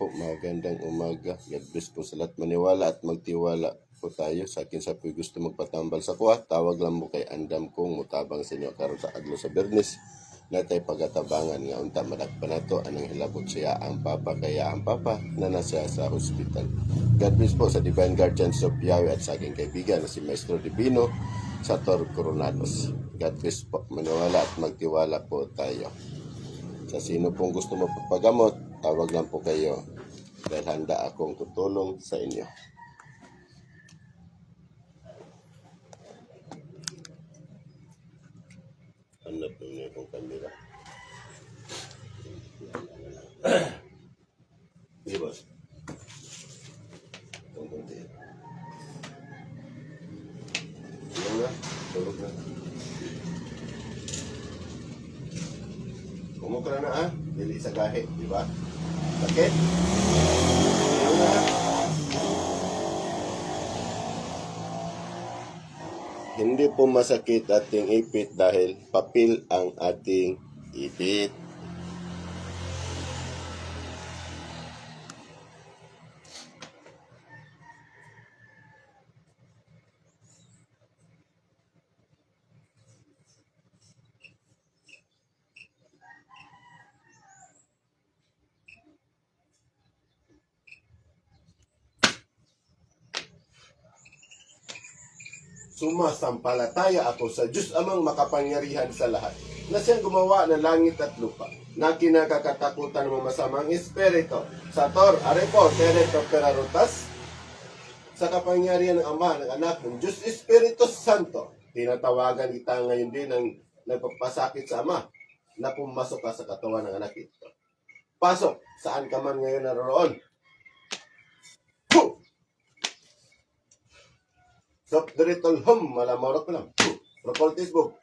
po, magandang umaga. God bless po sa lahat. Maniwala at magtiwala po tayo. Sa akin sa po gusto magpatambal sa kuha, tawag lang mo kay andam kong mutabang sa inyo karon sa adlo sa Bernes. Natay pagatabangan nga unta madagpan nato anang hilabot siya ang papa kaya ang papa na nasa sa hospital. God bless po sa Divine Guardians of Yahweh at sa aking kaibigan na si Maestro Divino Sator Coronados. God bless po. Maniwala at magtiwala po tayo. Sa sino pong gusto mapapagamot, tawag lang po kayo dahil handa akong tutulong sa inyo. Hanap niyo yung kamera. Di ba? Itong kunti. Tulog na. Tulog na. Kumukra na dili sa gahe, di ba? Sakit? Tulog na. Hindi po masakit ating ipit dahil papel ang ating ipit. Sumasampalataya ako sa Diyos amang makapangyarihan sa lahat, na siyang gumawa ng langit at lupa, na kinakakatakutan ng masamang espiritu. Sator, arepo, tereto, perarutas, sa kapangyarihan ng Ama, ng Anak, ng Diyos Espiritu Santo. Tinatawagan kita ngayon din ng nagpapasakit sa Ama, na pumasok ka sa katawan ng anak ito. Pasok, saan ka man ngayon naroon. Sop diritol hum, malamorok ko lang. Procoltis bug.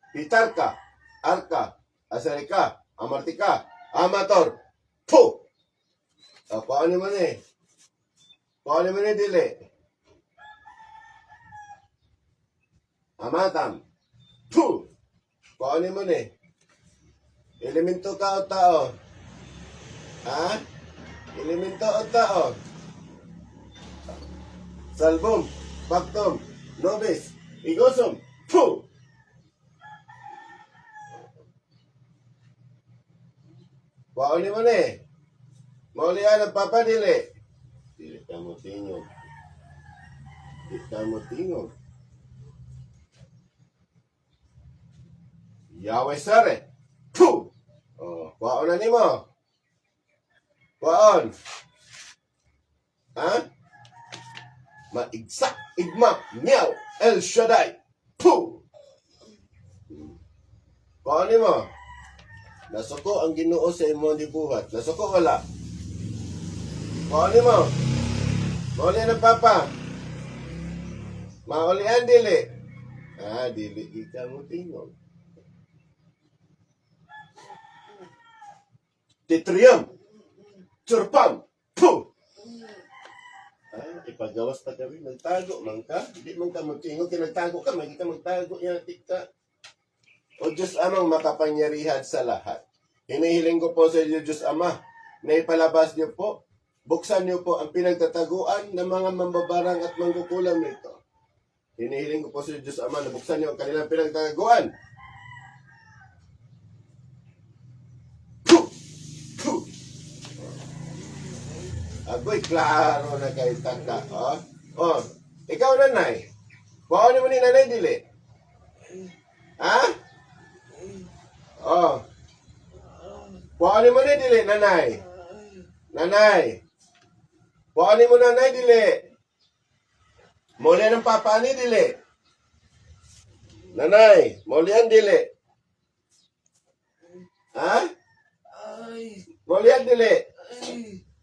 Pitarka, arka, asarika, amartika, amator. Po! Paano man Paano man dili? Amatam. Puh! Paano mo Elemento ka o tao? Ha? Elemento o tao? Salbum, Pactum, Nobis, Igosum. Puh! Paano mo Maulian ang papadili. Dili ka mo tingog. Dili ka mo tingog. Yahweh sare. Puh! Kwaon na ni mo. Kwaon. Ha? Maigsak, igmak, miyaw, El Shaddai. Puh! Kwaon ni mo. Nasuko ang Ginoo sa imong gibuhat. Nasuko wala. Kwaon ni mo. Maulian ang papa. Maulian dili. Dili ikaw mo tingog. Titrium, Churpam, Puh! Ipagawas pa kami, nagtago man ka. Hindi man ka magtingog, nagtago ka, hindi ka magtago yan, tika. O Diyos amang makapangyarihan sa lahat. Hinihiling ko po sa iyo, Diyos Ama, na ipalabas niyo po, buksan niyo po ang pinagtataguan ng mga mambabarang at mangkukulam nito. Hinihiling ko po sa iyo, Diyos Ama, na buksan niyo ang kanilang pinagtataguan. Agoy, klaro na kayo tanda. Ikaw nanay. Paano mo ni nanay dili? Ha? Paano mo ni dili, nanay? Nanay. Paano mo nanay dili? Muli ng papa ni dili. Nanay, muli ang dili. Ha? Muli ang dili.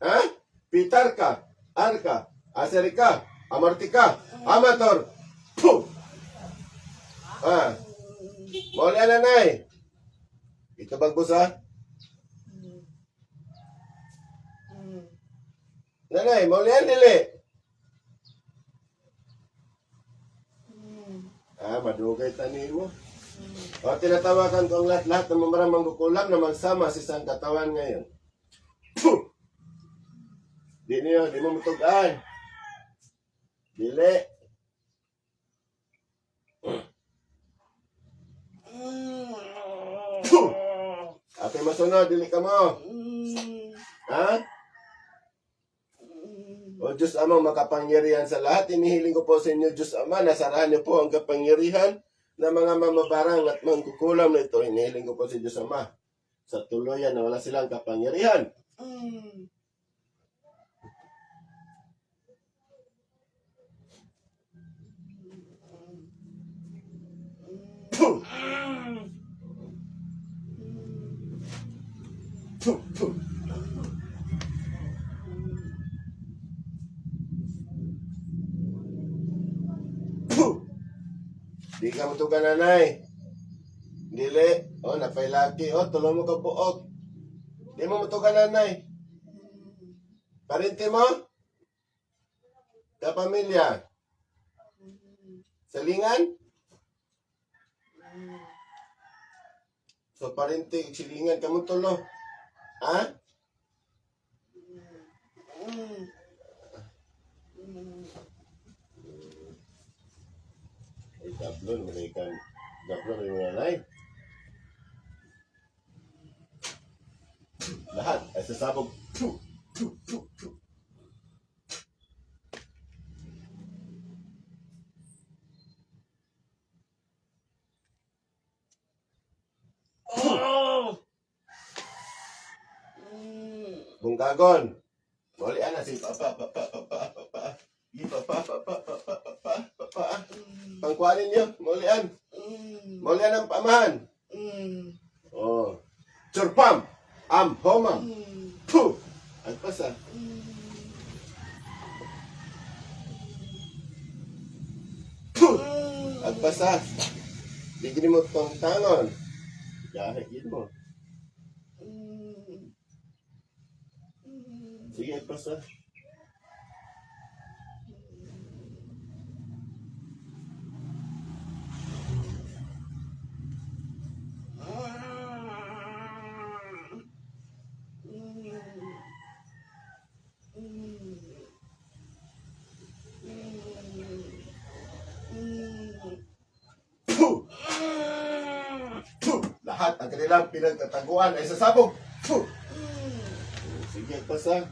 Ha? Pitarka, arka, asarika, amartika, amator. Puh! Muli ang nanay. Ito bang busa? Nanay, maulian dili. Madugay tanin mo. O, tinatawakan ko ang lahat-lahat ng mamaramang bukulam na magsama sa isang katawan ngayon. Puh! Di mo mutugan. Dili. Puh! Ate masunod, dili ka mo. Ha? O Diyos Ama, makapangyarihan sa lahat, inihiling ko po sa inyo, Diyos Ama, nasarahan niyo po ang kapangyarihan ng mga mamabarang at mangkukulam na ito. Inihiling ko po sa Diyos Ama, sa tuluyan na wala silang kapangyarihan. Puh! Puh! Puh! Di ka matugan nanay. Dili. O, napailaki. O, tulong mo ka buok. Di mo matugan nanay. Parente mo? Kapamilya? Salingan? So, parente, silingan ka mo tulo. Ha? Dablon, American. Dablon yung nanay. Lahat ay sasabog. Bungkagon. Muli ana si papa. Pangkuhanin niyo, maulian. Maulian ang pamahan. Oh. Churpam. Homam. Puh. Agpasa. Puh. Agpasa. Bigyan mo itong tangon. Gahigin mo. Sige, agpasa. Lahat ang kanilang pinagtataguan ay sasabog. Sige, pasa.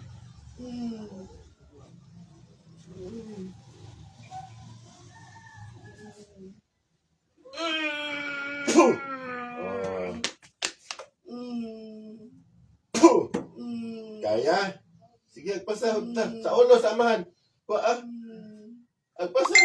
Kaya? Sige, agpasa. Sa ulo, samahan. Agpasa.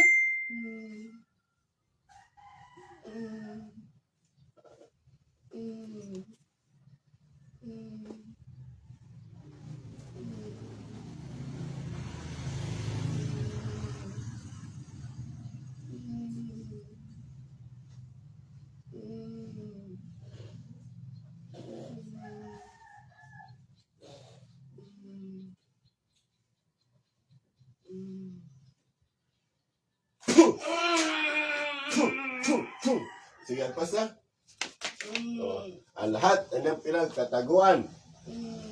Sige, agpasa. Ang lahat ng pinagtataguan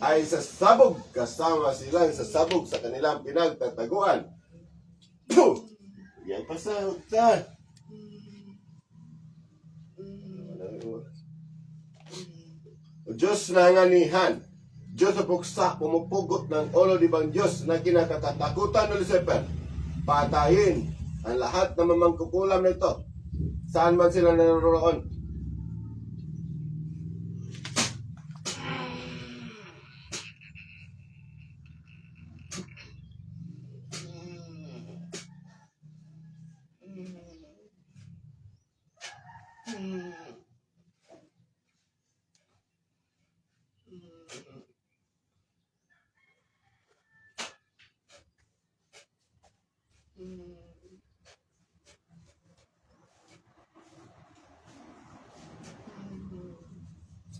ay sasabog kasama silang sasabog sa kanilang pinagtataguan. Yan pa sa hugta. O Diyos na nganihan, Diyos na puksa, pumupugot ng ulo di bang Diyos na kinakatatakutan ng Lucifer. Patayin ang lahat ng mamangkukulam na ito. Saan man sila naroon.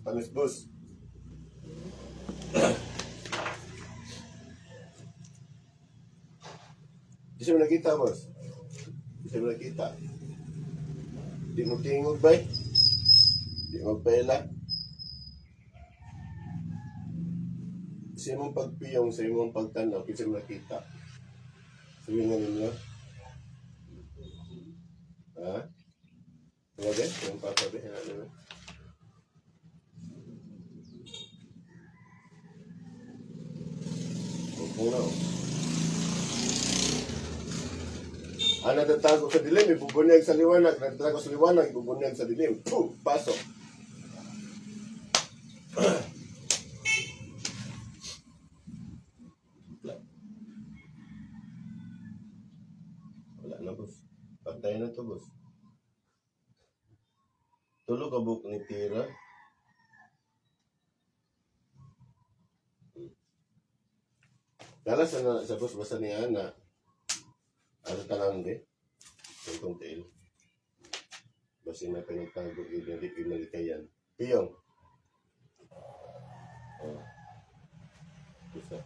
Spanish boss. Di siya mo nakita, boss. Di siya mo nakita. Di mo tingog ba? Di mo pela. Sa imong pagpiyong, sa imong pagtanaw, kasi mo nakita. Sabihin nga ninyo. Ha? Huwag eh, yung papabihin natin. Muna oh. Natatago sa dilim, ibubunyag sa liwanag. Natatago sa liwanag, ibubunyag sa dilim. Pasok. Wala na, boss. Patay na to, boss. Tulog ka buk ni Tira. Kala sa boss, basta niya na ano talang di? Itong tail. Basta na pinagtago yung pinalikayan. Piyong. Oh. Isa.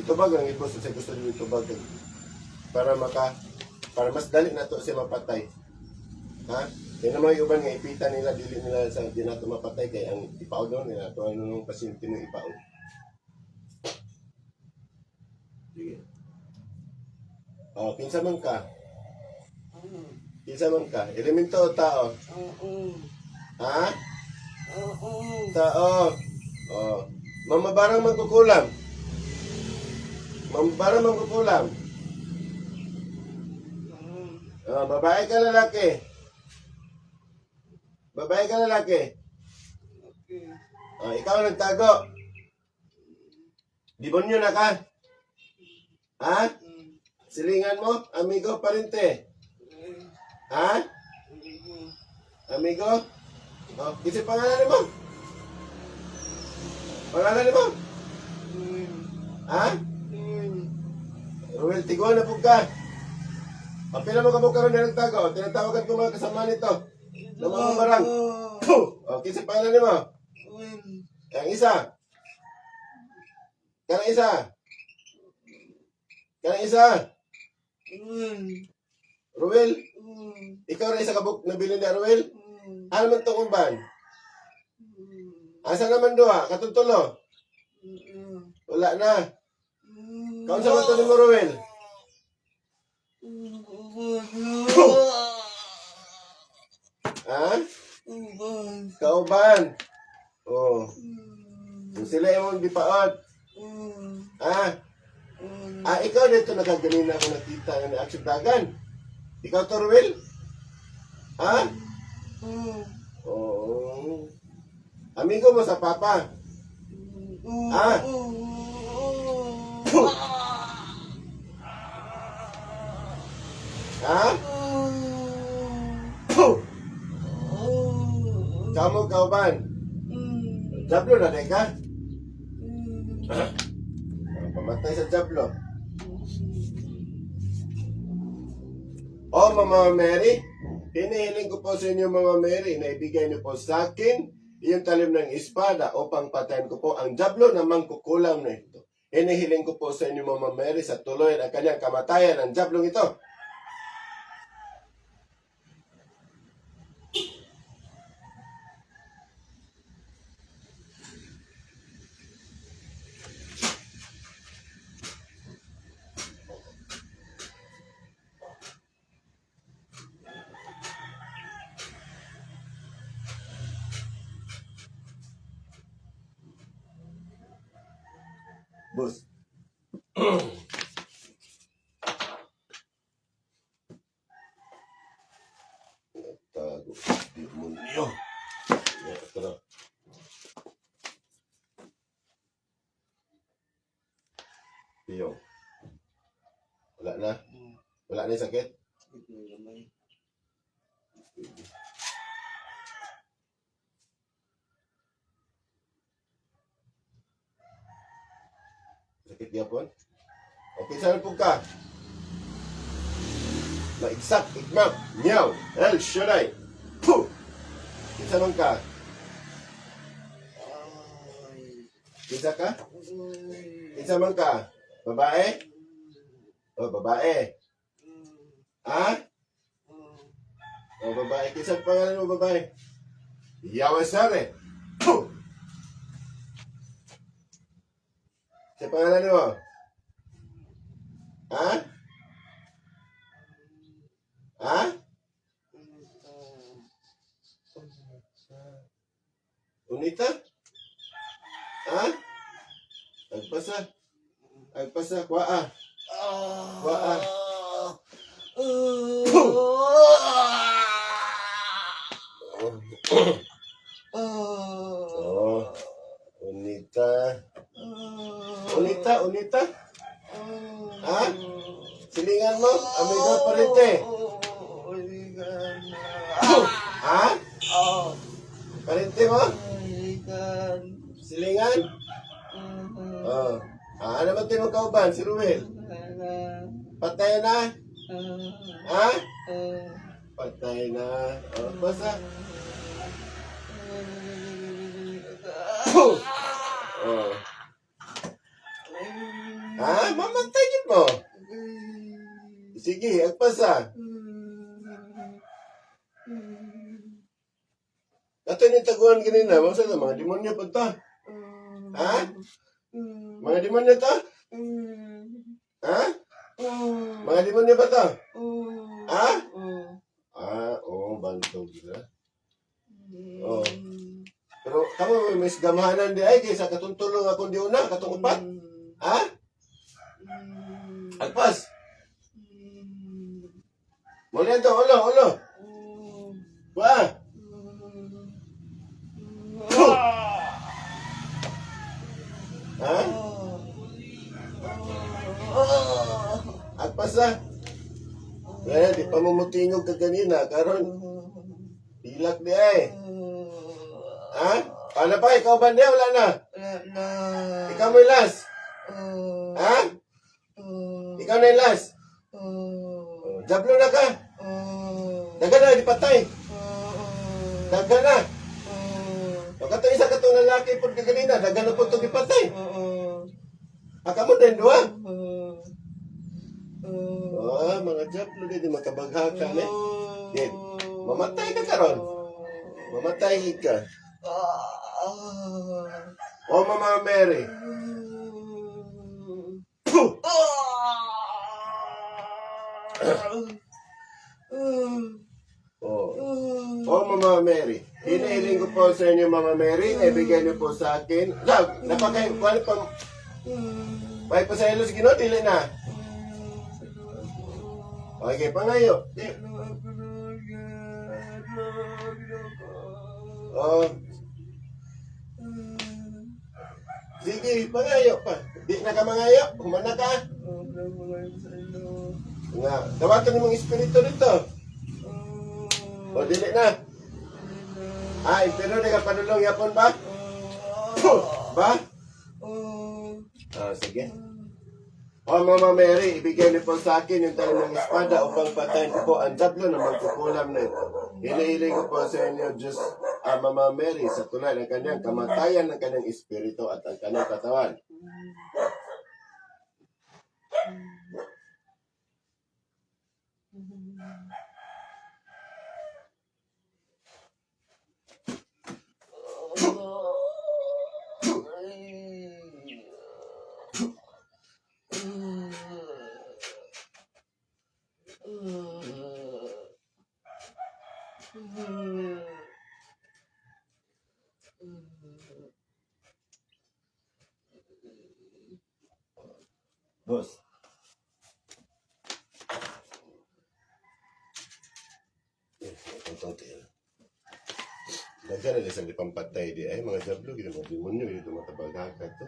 Itubag ang ibos sa gusto niyo itubag para mas dali na to siya mapatay. Ha? Kaya naman yung uban nga ipita nila dili nila sa di na to mapatay kay ang ipaw doon nila to ano nung pasyente mo ipaw. Sige. Oh, kinsa man ka? Kinsa man ka? Elemento o tao? Ha? Tao. Oh. Mamabarang magkukulam. Para magkukulam. Babae ka lalaki. Babae ka lalaki. Ikaw nagtago. Demonyo na ka. Ha? Silingan mo? Amigo, parente. Ha? Amigo? Kasi pangalan mo? Pangalan mo? Ha? Ruel, tiguan na po ka. Pila mo kabuk karon na nagtago. Tinatawagan ko mga kasama nito. Na mga barang. Kasi pangalan mo? Yang isa. Kanang isa. Kanang isa. Ruel. Ikaw na isa kabuk na bilin na Ruel. Ano man itong umban? Asa naman doha? Katutulo? Wala na. Kaun sa mga mo, Ruel? Ha? Kauban. Oh. Sila yung gipaot. Ha? Ikaw dito nakaganina ako nakita ng action dagan. Ikaw to, Ruel? Ha? Oh. Amigo mo sa papa? Ha? Ha? Kamu kauban? Jablo na dahil ka? Pamatay sa jablo. Mama Mary, hinihiling ko po sa inyo Mama Mary na ibigay niyo po sa akin yung talim ng espada upang patayin ko po ang jablo na mangkukulam na ito. Hinihiling ko po sa inyo Mama Mary sa tuloy ng kanyang kamatayan ng jablong ito. Boss. Tago. Demonyo. Tara. Piyong. Wala na? Wala na yung sakit? Sakit yapon? Okay, saan po ka? Maigsak, igmap, meow, El Shaddai. Puh! Isa man ka? Isa ka? Isa man ka? Babae? O, babae. Ha? O, babae. Kisang pangalan mo, babae? Yawasare. Puh! Sa pangalan mo? Ha? Ha? Unita? Ha? Agpasa? Agpasa? Kwaa? Kwaa? Oh, unita. Unita, unita. Ha? Silingan mo? Amigo parente. Ha? Parente mo? Silingan? Oh. Ah, ano ba mo kauban? Si Ruel? Patay na? Ha? Patay na. Oh, basta. Oh. Ha? Mamantayin mo. Sige, agpasa. Ato ni taguan kanina, masa na mga demonyo pa ta? Ha? Mga demonyo ta? Ha? Mga demonyo ba ta? Ha? Ah, oo, bantog na. Oh. Pero kamo may gamahanan di ay kaysa katuntulong akong di una, katong upat. Ha? Agpas. Muli ito, ulo. Ba? Ha? Agpas na. Kaya di pa mamutingog ka ganina, karon pilak di ay. Ha? Paano pa? Ikaw ba niya? Wala na? Ikaw mo yung last? Ha? Ikaw na yung last? Jablo na ka? Daga na, di patay. Daga na. O kato isa katong lalaki po ka ganina, daga na po itong ipatay. Aka mo din, dua? Oh, mga jablo din, makabaghaka na. Di, mamatay ka karon. Mamatay ka. Oh, Mama Mary. Puh! Oh, Mama Mary. Hinihiling ko po sa inyo, Mama Mary. Ibigay niyo po sa akin. Love, napakay, wala pa. May pasaylo sa Ginoo, dili na. Okay, pangayo. Oh. Sige, pangayo pa. Di na ka mangayo. Humana ka. Nga, dawatan ni mga espiritu dito. O, dili na. Ay, pero di ka panulong yapon ba? Ba? Ah, sige. O, Mama Mary, ibigay niyo po sa akin yung tayo ng espada upang patayin ko po ang jablo na magkukulam na ito. Hinihiling ko po sa inyo, Diyos, Mama Mary, sa tulad ng kanyang kamatayan ng kanyang espiritu at ang kanyang katawan. Boss. Nagkana na isang ipampatay di ay mga jablo, mga demonyo, ito matabaghakat to.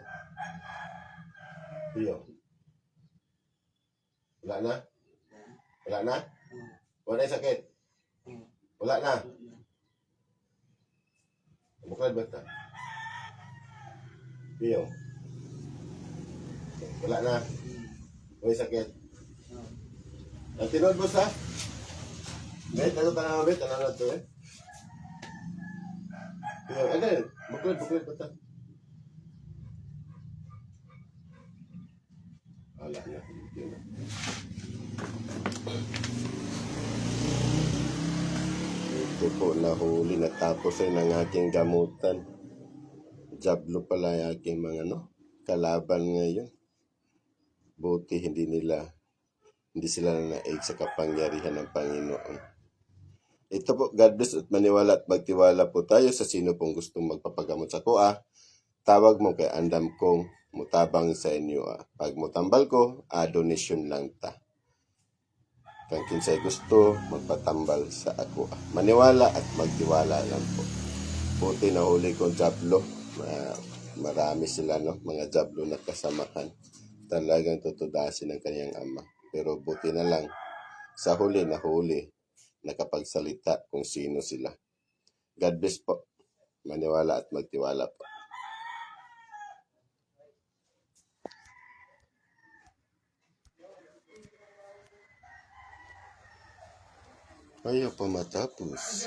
Iyo. Wala na? Wala na? Wala na sakit? Wala na? Buklad ba ta? Iyo. Wala na? Wala sakit? Ang tinod boss ha? Bet, ano ka na bet? Ano na to eh? Iyo, ano? Buklad ba ta? Wala na. Yun na. Ito po, nahuli. Natapos ay ng aking gamutan. Jablo pala yung aking mga kalaban ngayon. Buti hindi sila naig sa kapangyarihan ng Panginoon. Ito po, God bless at maniwala at magtiwala po tayo sa sino pong gustong magpapagamot sa kuha. Tawag mo kay andam kong mutabang sa inyo. Pag mutambal ko, donation lang ta. Kung kinsay gusto, magpatambal sa ako. Maniwala at magtiwala lang po. Buti na huli kong jablo. Marami sila, mga jablo na kasamahan. Talagang tutudasin ng kanyang ama. Pero buti na lang, sa huli, nakapagsalita kung sino sila. God bless po. Maniwala at magtiwala po. Ayaw pa matapos.